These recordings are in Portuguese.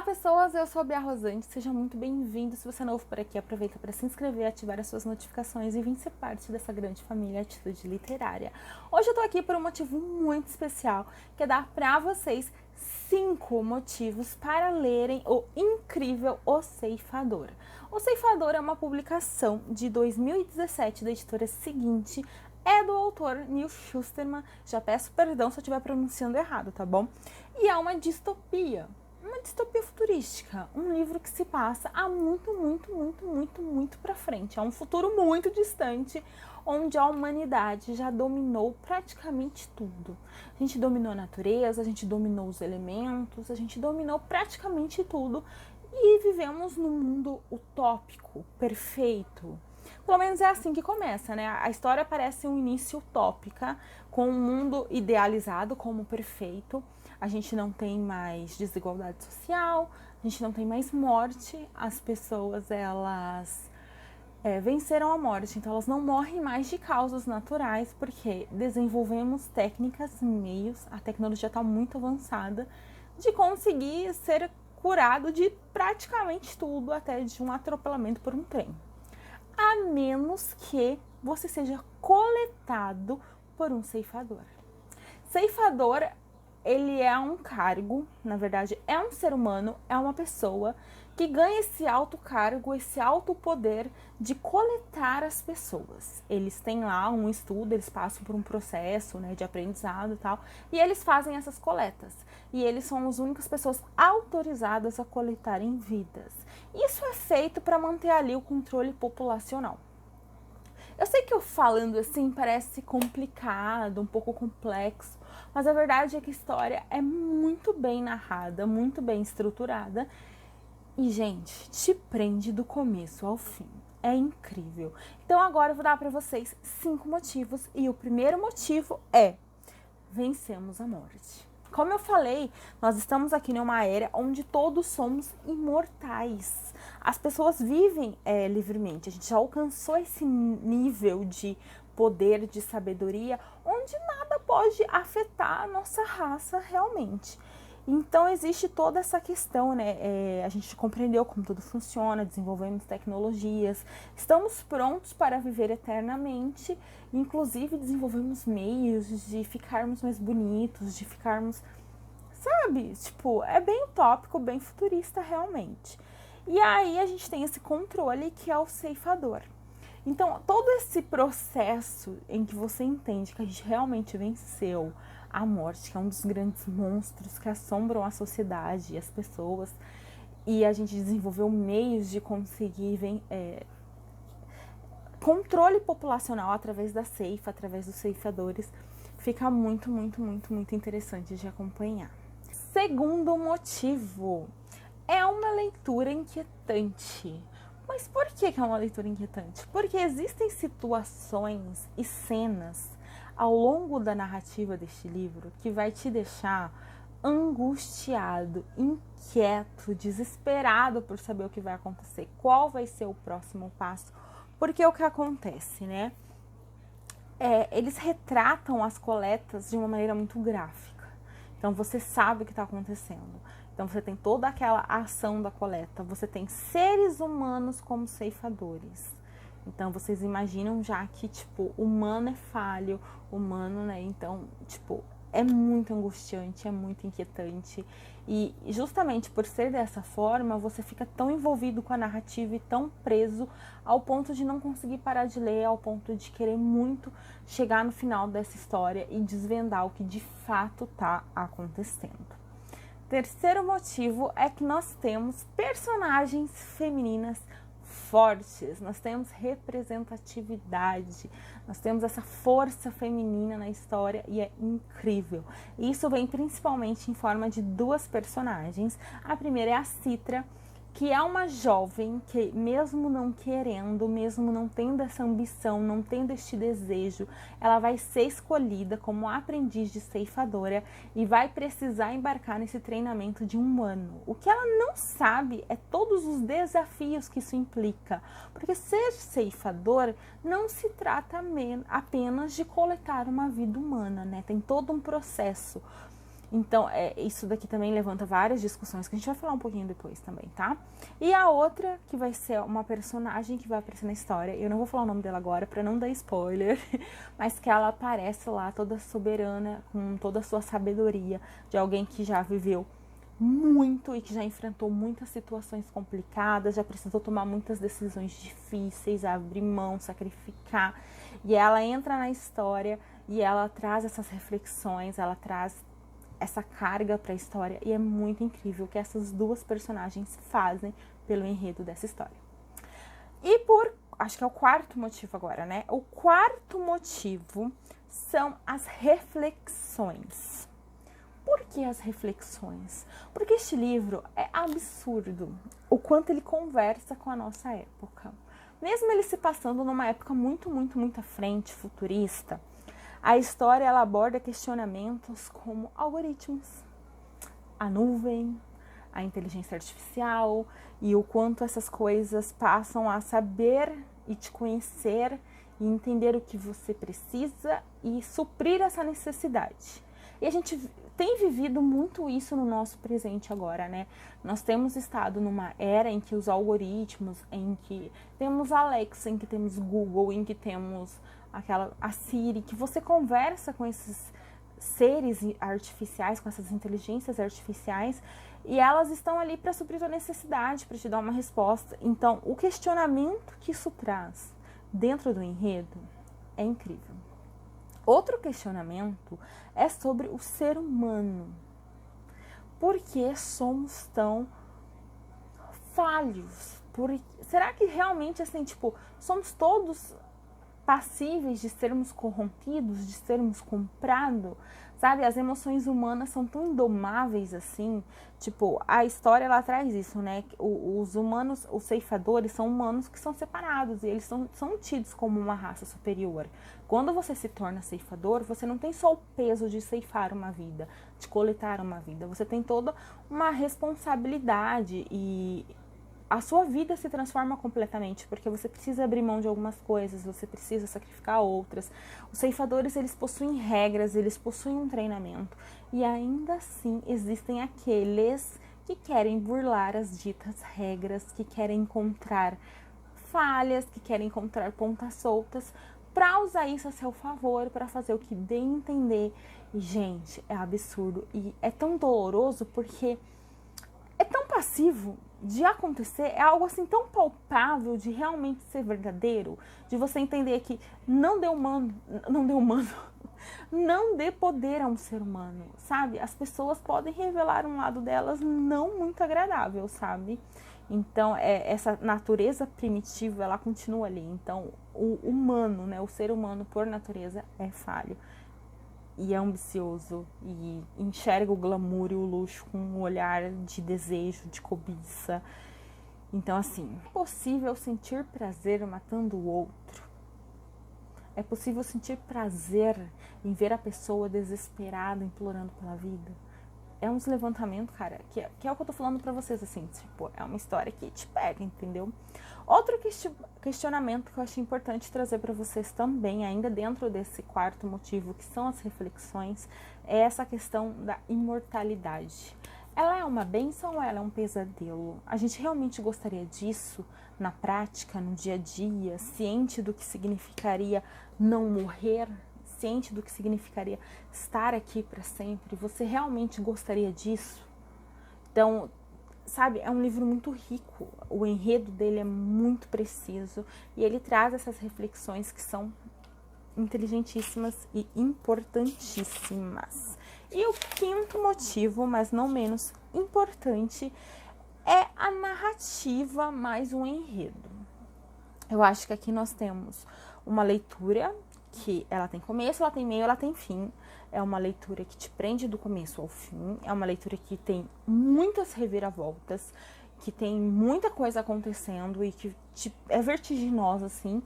pessoas, eu sou a Bia Rosante, seja muito bem-vindo. Se você é novo por aqui, aproveita para se inscrever, ativar as suas notificações e vir ser parte dessa grande família Atitude Literária. Hoje eu tô aqui por um motivo muito especial, que é dar para vocês 5 motivos para lerem o incrível O Ceifador. O Ceifador é uma publicação de 2017 da editora Seguinte, é do autor Neil Shusterman, já peço perdão se eu estiver pronunciando errado, tá bom? E é uma distopia futurística, um livro que se passa há muito pra frente, é um futuro muito distante, onde a humanidade já dominou praticamente tudo. A gente dominou a natureza, a gente dominou os elementos, a gente dominou praticamente tudo e vivemos num mundo utópico, perfeito. Pelo menos é assim que começa, né? A história parece um início utópica, com um mundo idealizado como perfeito. A gente não tem mais desigualdade social, a gente não tem mais morte. As pessoas, elas venceram a morte, então elas não morrem mais de causas naturais, porque desenvolvemos técnicas, meios, a tecnologia está muito avançada, de conseguir ser curado de praticamente tudo, até de um atropelamento por um trem. A menos que você seja coletado por um ceifador. Ceifador, ele é um cargo, na verdade é um ser humano, é uma pessoa que ganha esse alto cargo, esse alto poder de coletar as pessoas. Eles têm lá um estudo, eles passam por um processo, né, de aprendizado e tal, e eles fazem essas coletas. E eles são as únicas pessoas autorizadas a coletarem vidas. Isso é feito para manter ali o controle populacional. Eu sei que eu falando assim parece complicado, um pouco complexo, mas a verdade é que a história é muito bem narrada, muito bem estruturada e, gente, te prende do começo ao fim. É incrível. Então agora eu vou dar para vocês 5 motivos e o primeiro motivo é: vencemos a morte. Como eu falei, nós estamos aqui numa era onde todos somos imortais. As pessoas vivem livremente. A gente já alcançou esse nível de poder, de sabedoria, onde nada pode afetar a nossa raça realmente. Então existe toda essa questão, né? A gente compreendeu como tudo funciona, desenvolvemos tecnologias, estamos prontos para viver eternamente, inclusive desenvolvemos meios de ficarmos mais bonitos, de ficarmos, sabe? Tipo, é bem utópico, bem futurista realmente. E aí a gente tem esse controle que é o ceifador. Então, todo esse processo em que você entende que a gente realmente venceu a morte, que é um dos grandes monstros que assombram a sociedade e as pessoas, e a gente desenvolveu meios de conseguir controle populacional através da ceifa, através dos ceifadores, fica muito interessante de acompanhar. Segundo motivo, é uma leitura inquietante. Mas por que é uma leitura inquietante? Porque existem situações e cenas ao longo da narrativa deste livro que vai te deixar angustiado, inquieto, desesperado por saber o que vai acontecer, qual vai ser o próximo passo. Porque o que acontece, né? Eles retratam as coletas de uma maneira muito gráfica. Então você sabe o que está acontecendo. Então você tem toda aquela ação da coleta, você tem seres humanos como ceifadores. Então vocês imaginam já que, tipo, humano é falho, humano, né? Então, tipo, é muito angustiante, é muito inquietante. E justamente por ser dessa forma, você fica tão envolvido com a narrativa e tão preso ao ponto de não conseguir parar de ler, ao ponto de querer muito chegar no final dessa história e desvendar o que de fato está acontecendo. Terceiro motivo é que nós temos personagens femininas fortes, nós temos representatividade, nós temos essa força feminina na história e é incrível. E isso vem principalmente em forma de 2 personagens. A primeira é a Citra, que é uma jovem que, mesmo não querendo, mesmo não tendo essa ambição, não tendo este desejo, ela vai ser escolhida como aprendiz de ceifadora e vai precisar embarcar nesse treinamento de 1 ano. O que ela não sabe é todos os desafios que isso implica, porque ser ceifador não se trata apenas de coletar uma vida humana, né? Tem todo um processo. Então, isso daqui também levanta várias discussões, que a gente vai falar um pouquinho depois também, tá? E a outra, que vai ser uma personagem que vai aparecer na história, eu não vou falar o nome dela agora pra não dar spoiler, mas que ela aparece lá toda soberana, com toda a sua sabedoria, de alguém que já viveu muito e que já enfrentou muitas situações complicadas, já precisou tomar muitas decisões difíceis, abrir mão, sacrificar. E ela entra na história e ela traz essas reflexões, ela traz essa carga para a história, e é muito incrível o que essas duas personagens fazem pelo enredo dessa história. E acho que é o quarto motivo agora, né? O quarto motivo são as reflexões. Por que as reflexões? Porque este livro é absurdo o quanto ele conversa com a nossa época. Mesmo ele se passando numa época muito à frente, futurista, a história ela aborda questionamentos como algoritmos, a nuvem, a inteligência artificial e o quanto essas coisas passam a saber e te conhecer e entender o que você precisa e suprir essa necessidade. E a gente tem vivido muito isso no nosso presente agora, né? Nós temos estado numa era em que os algoritmos, em que temos Alexa, em que temos Google, em que temos a Siri, que você conversa com esses seres artificiais, com essas inteligências artificiais, e elas estão ali para suprir a necessidade, para te dar uma resposta. Então, o questionamento que isso traz dentro do enredo é incrível. Outro questionamento é sobre o ser humano. Por que somos tão falhos? Será que realmente, assim, somos todos passíveis de sermos corrompidos, de sermos comprados? Sabe, as emoções humanas são tão indomáveis assim. A história ela traz isso, né? Os humanos, os ceifadores, são humanos que são separados e eles são tidos como uma raça superior. Quando você se torna ceifador, você não tem só o peso de ceifar uma vida, de coletar uma vida. Você tem toda uma responsabilidade e a sua vida se transforma completamente, porque você precisa abrir mão de algumas coisas, você precisa sacrificar outras. Os ceifadores, eles possuem regras, eles possuem um treinamento, e ainda assim existem aqueles que querem burlar as ditas regras, que querem encontrar falhas, que querem encontrar pontas soltas, para usar isso a seu favor, para fazer o que dê a entender. E, gente, é absurdo, e é tão doloroso, porque é tão passivo de acontecer, é algo assim tão palpável de realmente ser verdadeiro, de você entender que não dê poder a um ser humano, sabe? As pessoas podem revelar um lado delas não muito agradável, sabe? Então, essa natureza primitiva, ela continua ali. Então, o humano, né, o ser humano por natureza é falho. E é ambicioso, e enxerga o glamour e o luxo com um olhar de desejo, de cobiça. Então, assim, é possível sentir prazer matando o outro. É possível sentir prazer em ver a pessoa desesperada, implorando pela vida. É uns levantamentos, cara, que é o que eu tô falando pra vocês, assim, é uma história que te pega, entendeu? Outro questionamento que eu achei importante trazer para vocês também, ainda dentro desse quarto motivo, que são as reflexões, é essa questão da imortalidade. Ela é uma bênção ou ela é um pesadelo? A gente realmente gostaria disso na prática, no dia a dia, ciente do que significaria não morrer, ciente do que significaria estar aqui para sempre? Você realmente gostaria disso? Então, sabe, é um livro muito rico, o enredo dele é muito preciso e ele traz essas reflexões que são inteligentíssimas e importantíssimas. E o quinto motivo, mas não menos importante, é a narrativa mais um enredo. Eu acho que aqui nós temos uma leitura que ela tem começo, ela tem meio, ela tem fim. É uma leitura que te prende do começo ao fim. É uma leitura que tem muitas reviravoltas, que tem muita coisa acontecendo e que é vertiginosa, assim.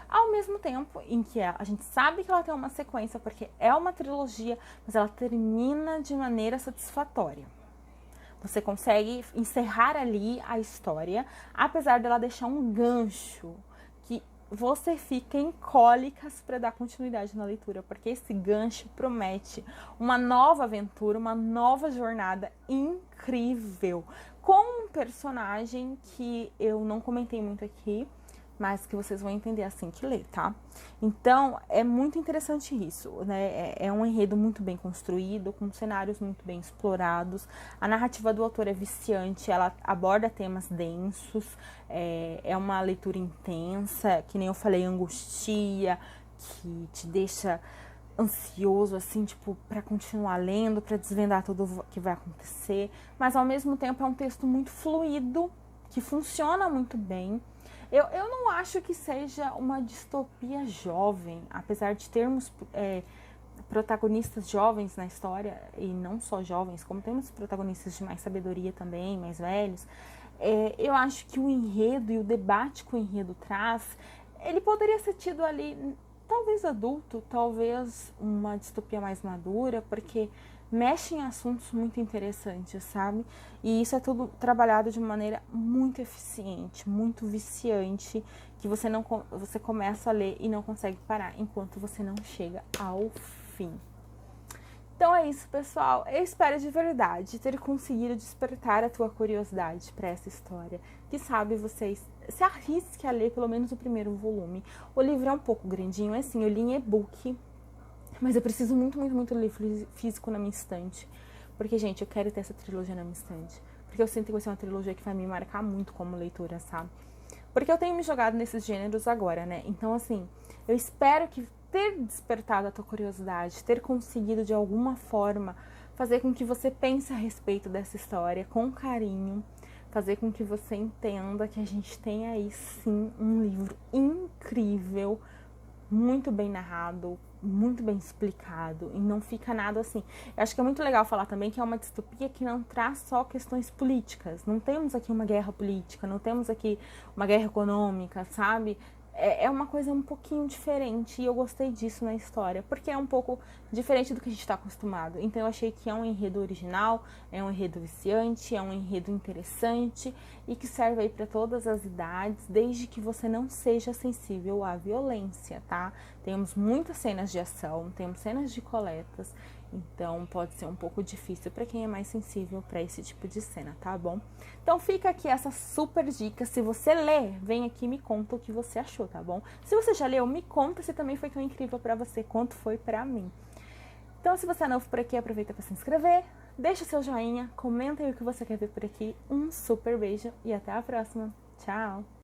Ao mesmo tempo em que a gente sabe que ela tem uma sequência, porque é uma trilogia, mas ela termina de maneira satisfatória. Você consegue encerrar ali a história, apesar dela deixar um gancho que você fica em cólicas para dar continuidade na leitura, porque esse gancho promete uma nova aventura, uma nova jornada incrível, com um personagem que eu não comentei muito aqui, mas que vocês vão entender assim que ler, tá? Então, é muito interessante isso, né? É um enredo muito bem construído, com cenários muito bem explorados. A narrativa do autor é viciante, ela aborda temas densos, é uma leitura intensa, que nem eu falei, angustia, que te deixa ansioso, assim, tipo, para continuar lendo, para desvendar tudo o que vai acontecer, mas ao mesmo tempo é um texto muito fluido, que funciona muito bem. Eu não acho que seja uma distopia jovem, apesar de termos protagonistas jovens na história, e não só jovens, como temos protagonistas de mais sabedoria também, mais velhos. Eu acho que o enredo e o debate que o enredo traz, ele poderia ser tido ali, talvez adulto, talvez uma distopia mais madura, porque mexe em assuntos muito interessantes, sabe? E isso é tudo trabalhado de maneira muito eficiente, muito viciante, que você começa a ler e não consegue parar enquanto você não chega ao fim. Então é isso, pessoal. Eu espero de verdade ter conseguido despertar a tua curiosidade para essa história. Que sabe vocês se arrisque a ler pelo menos o primeiro volume. O livro é um pouco grandinho, é assim, eu li em e-book, mas eu preciso muito, muito, muito livro físico na minha estante. Porque, gente, eu quero ter essa trilogia na minha estante. Porque eu sinto que vai ser uma trilogia que vai me marcar muito como leitora, sabe? Porque eu tenho me jogado nesses gêneros agora, né? Então, assim, eu espero que ter despertado a tua curiosidade, ter conseguido de alguma forma fazer com que você pense a respeito dessa história com carinho, fazer com que você entenda que a gente tem aí sim um livro incrível, muito bem narrado, muito bem explicado, e não fica nada assim. Eu acho que é muito legal falar também que é uma distopia que não traz só questões políticas. Não temos aqui uma guerra política, não temos aqui uma guerra econômica, sabe? É uma coisa um pouquinho diferente, e eu gostei disso na história, porque é um pouco diferente do que a gente está acostumado. Então eu achei que é um enredo original, é um enredo viciante, é um enredo interessante e que serve aí para todas as idades, desde que você não seja sensível à violência, tá? Temos muitas cenas de ação, temos cenas de coletas, então pode ser um pouco difícil para quem é mais sensível para esse tipo de cena, tá bom? Então fica aqui essa super dica. Se você ler, vem aqui e me conta o que você achou, tá bom? Se você já leu, me conta se também foi tão incrível para você quanto foi para mim. Então, se você é novo por aqui, aproveita para se inscrever, deixa o seu joinha, comenta aí o que você quer ver por aqui. Um super beijo e até a próxima. Tchau!